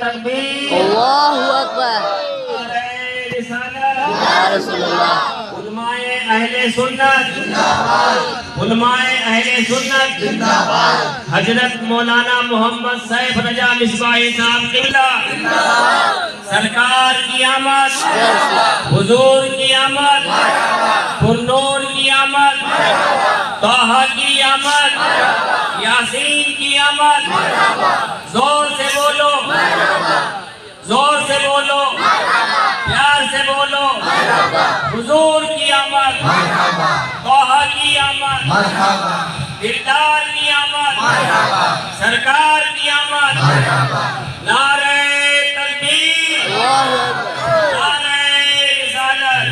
تکبیر اللہ اکبر نعرہ رسالت یا رسول اللہ علماء اہل سنت علماء اہل سنت حضرت مولانا محمد سیف رضا مصباحی صاحب قبلہ سرکار کی آمد حضور کی آمد پرنور کی آمد طٰہٰ کی آمد یاسین کی آمد زور سے بولو زور سے بولو پیار سے بولو حضور کی آمد طٰہٰ کی آمد دلدار کی آمد سرکار کی آمد نعرہ تکبیر نعرہ رسالت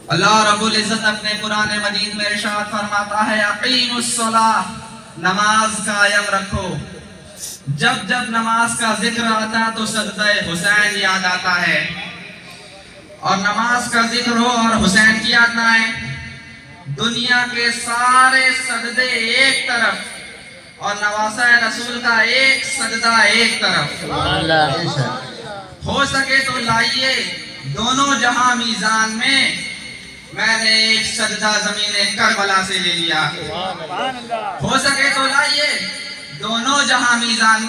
اللہ رب العزت اپنے قرآن مجید میں ارشاد فرماتا ہے اقیموا الصلاۃ نماز قائم رکھو جب جب نماز کا ذکر آتا تو سجدہ حسین یاد آتا ہے اور نماز کا ذکر ہو اور حسین کی یاد نہ آئے دنیا کے سارے سجدے ایک طرف اور نواسہ رسول کا ایک سجدہ ایک طرف ہو سکے تو لائیے دونوں جہاں میزان میں میں نے ایک سجدہ زمین کربلا سے لے لیا ہو سکے تو لائیے دونوں جہاں میزان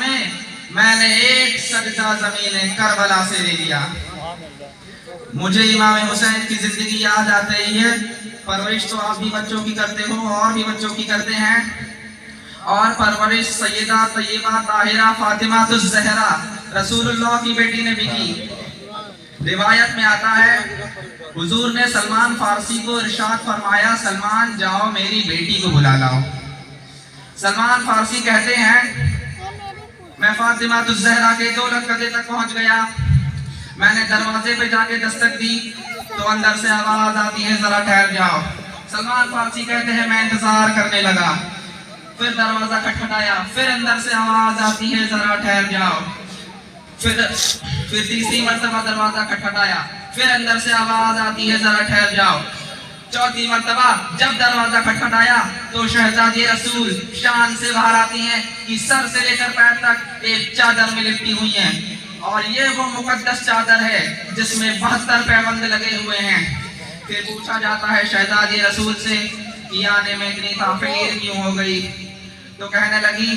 میں نے ایک سجدہ زمین کربلا سے لے لیا مجھے امام حسین کی زندگی یاد آتے ہی ہے پرورش تو آپ بھی بچوں کی کرتے ہو اور بھی بچوں کی کرتے ہیں اور پرورش سیدہ طیبہ طاہرہ فاطمہ الزہرا رسول اللہ کی بیٹی نے بھی کی روایت میں آتا ہے حضور نے سلمان فارسی کو ارشاد فرمایا سلمان جاؤ میری بیٹی کو بلا لاؤ سلمان فارسی کہتے ہیں میں فاطمہ الزہرا کے دولت قدے تک پہنچ گیا میں نے دروازے پہ جا کے دستک دی تو اندر سے آواز آتی ہے ذرا ٹھہر جاؤ سلمان فارسی کہتے ہیں میں انتظار کرنے لگا پھر دروازہ کھٹکھٹایا پھر اندر سے آواز آتی ہے ذرا ٹھہر جاؤ پھر تیسری مرتبہ دروازہ کھٹکھٹایا پھر اندر سے آواز آتی ہے ذرا ٹھہر جاؤ چوتھی مرتبہ جب دروازہ کھٹکھٹایا تو شہزادی رسول شان سے باہر آتی ہیں کہ سر سے لے کر پیر تک ایک چادر میں لپٹی ہوئی ہیں اور یہ وہ مقدس چادر ہے جس میں 72 پیوند لگے ہوئے ہیں پھر پوچھا جاتا ہے شہزادی رسول سے کہ آنے میں اتنی تاخیر کیوں ہو گئی تو کہنے لگی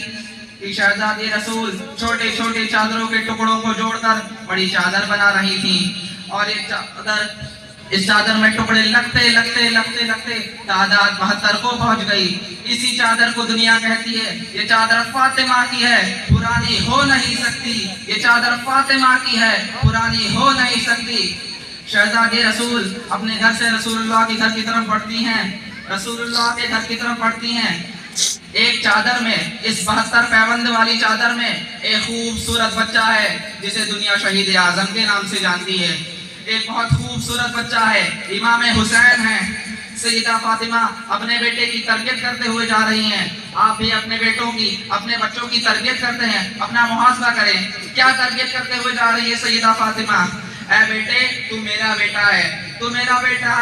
کہ شہزادی رسول چھوٹے چھوٹے چادروں کے ٹکڑوں کو جوڑ کر بڑی چادر بنا رہی تھی اور اس چادر میں ٹکڑے لگتے تعداد 72 کو پہنچ گئی اسی چادر کو دنیا کہتی ہے یہ چادر فاطمہ کی ہے پرانی ہو نہیں سکتی یہ چادر فاطمہ کی ہے پرانی ہو نہیں سکتی شہزادی رسول اپنے گھر سے رسول اللہ کے گھر کی طرف بڑھتی ہیں رسول اللہ کے گھر کی طرف بڑھتی ہیں ایک چادر میں اس 72 پیوند والی چادر میں ایک خوبصورت بچہ ہے جسے دنیا شہید اعظم کے نام سے جانتی ہے ایک بہت خوبصورت بچہ ہے امام حسین ہے سیدہ فاطمہ اپنے بیٹے کی تربیت کرتے ہوئے جا رہی ہیں آپ بھی اپنے بیٹوں کی اپنے بچوں کی تربیت کرتے ہیں اپنا محاسبہ کریں کیا تربیت کرتے ہوئے جا رہی ہے سیدہ فاطمہ اے بیٹے تو میرا بیٹا ہے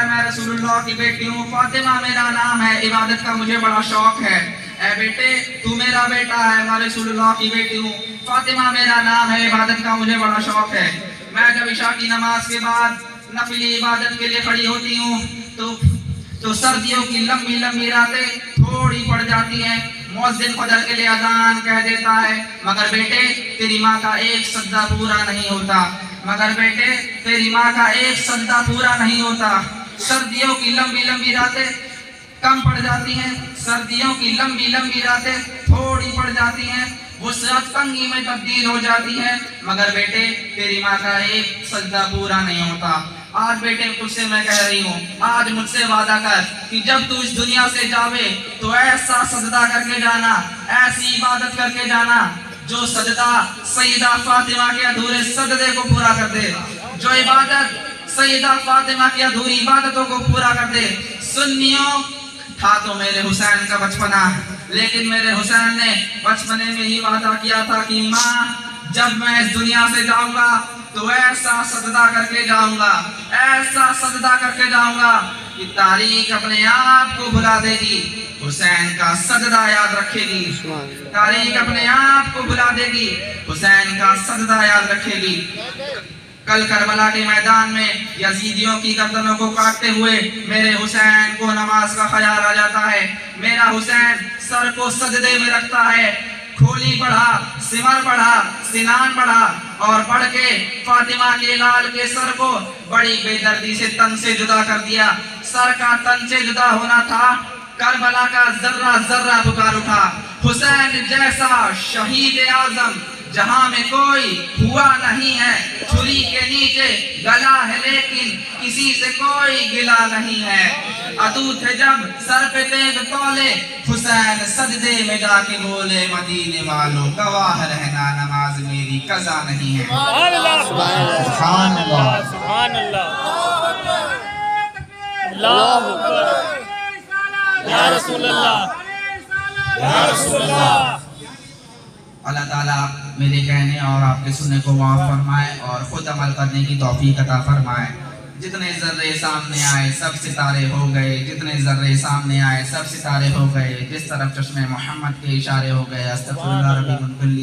میں رسول اللہ کی بیٹی ہوں فاطمہ میرا نام ہے عبادت کا مجھے بڑا شوق ہے اے بیٹے تو میرا بیٹا ہے میں رسول اللہ کی بیٹی ہوں فاطمہ میرا نام ہے عبادت کا مجھے بڑا شوق ہے میں جب عشاء کی نماز کے بعد نفلی عبادت کے لیے کھڑی ہوتی ہوں تو سردیوں کی لمبی راتیں تھوڑی پڑ جاتی ہیں مؤذن فجر کے لیے اذان کہہ دیتا ہے مگر بیٹے تیری ماں کا ایک سجدہ پورا نہیں ہوتا سردیوں کی لمبی راتیں کم پڑ جاتی ہیں سردیوں کی لمبی راتیں تھوڑی پڑ جاتی ہیں وسعت تنگی میں تبدیل ہو جاتی ہے مگر بیٹے تیری ماں کا ایک سجدہ پورا نہیں ہوتا آج بیٹے تجھ سے میں کہہ رہی ہوں آج مجھ سے وعدہ کر کہ جب تو اس دنیا سے جاوے تو ایسا سجدہ کر کے جانا ایسی عبادت کر کے جانا جو سجدہ سیدہ فاطمہ کے ادھورے سجدے کو پورا کر دے جو عبادت سیدہ فاطمہ کی ادھوری عبادتوں کو پورا کر دے سنیوں تھا تو میرے حسین کا بچپنا لیکن میرے حسین نے بچپنے میں ہی وعدہ کیا تھا کہ ماں جب میں اس دنیا سے جاؤں گا تو ایسا سجدہ کر کے جاؤں گا، ایسا سجدہ کر کے جاؤں گا کہ تاریخ اپنے آپ کو بھلا دے گی، حسین کا سجدہ یاد رکھے گی، تاریخ اپنے آپ کو بھلا دے گی، حسین کا سجدہ یاد رکھے گی۔ کل کربلا کے میدان میں یزیدیوں کی گردنوں کو کاٹتے ہوئے میرے حسین کو نماز کا خیال آ جاتا ہے، میرا حسین سر کو سجدے میں رکھتا ہے، کھولی پڑھا، سمر پڑھا، سنان پڑھا اور پڑھ کے فاطمہ کے لال کے سر کو بڑی بے دردی سے تن سے جدا کر دیا۔ سر کا تن سے جدا ہونا تھا، کربلا کا ذرہ ذرہ پکار اٹھا، حسین جیسا شہید اعظم جہاں میں کوئی ہوا نہیں ہے، چھری کے نیچے گلا ہے لیکن کسی سے کوئی گلا نہیں ہے۔ عدو تھے جب سر پہ تیغ تولے، حسین سجدے میں جا کے بولے مدینے والوں گواہ رہنا نماز میری قضا نہیں ہے۔ سبحان اللہ، سبحان اللہ، اللہ اکبر، یا رسول اللہ، یا رسول اللہ۔ اللہ تعالیٰ میرے کہنے اور آپ کے سننے کو معاف فرمائے اور خود عمل کرنے کی توفیق عطا فرمائے۔ جتنے ذرے سامنے آئے سب ستارے ہو گئے، جتنے ذرے سامنے آئے سب ستارے ہو گئے، جس طرف چشم محمد کے اشارے ہو گئے۔ استغفر اللہ ربی من کل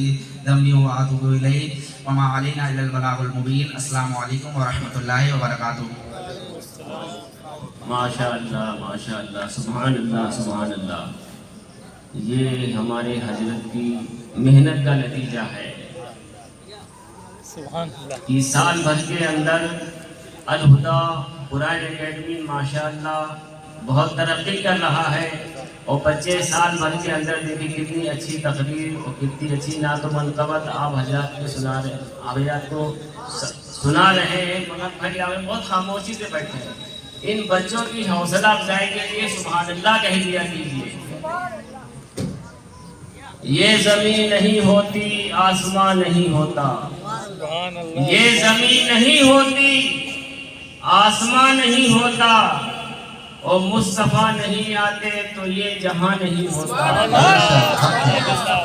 ذنب و اتوب الیہ وما علینا الا البلاغ المبین۔ السلام علیکم ورحمۃ اللہ وبرکاتہ۔ ماشاء اللہ، ماشاء اللہ، سبحان اللہ، سبحان اللہ۔ یہ ہمارے حضرت کی محنت کا نتیجہ ہے سبحان اللہ، کہ سال بھر کے اندر الہدیٰ قرآن اکیڈمی ماشاءاللہ بہت ترقی کر رہا ہے، اور بچے سال بھر کے اندر دیکھیں کتنی اچھی تقریر اور کتنی اچھی نعت و منقبت آپ حضرات کو سنا رہے ہیں، آپ حضرات کو سنا رہے ہیں، مگر بھائی آپ بہت خاموشی سے بیٹھے ہیں۔ ان بچوں کی حوصلہ افزائی کے لیے سبحان اللہ کہہ دیا کیجیے۔ یہ زمین نہیں ہوتی آسمان نہیں ہوتا، سبحان اللہ، یہ زمین نہیں ہوتی آسمان نہیں ہوتا، اور مصطفیٰ نہیں آتے تو یہ جہاں نہیں ہوتا۔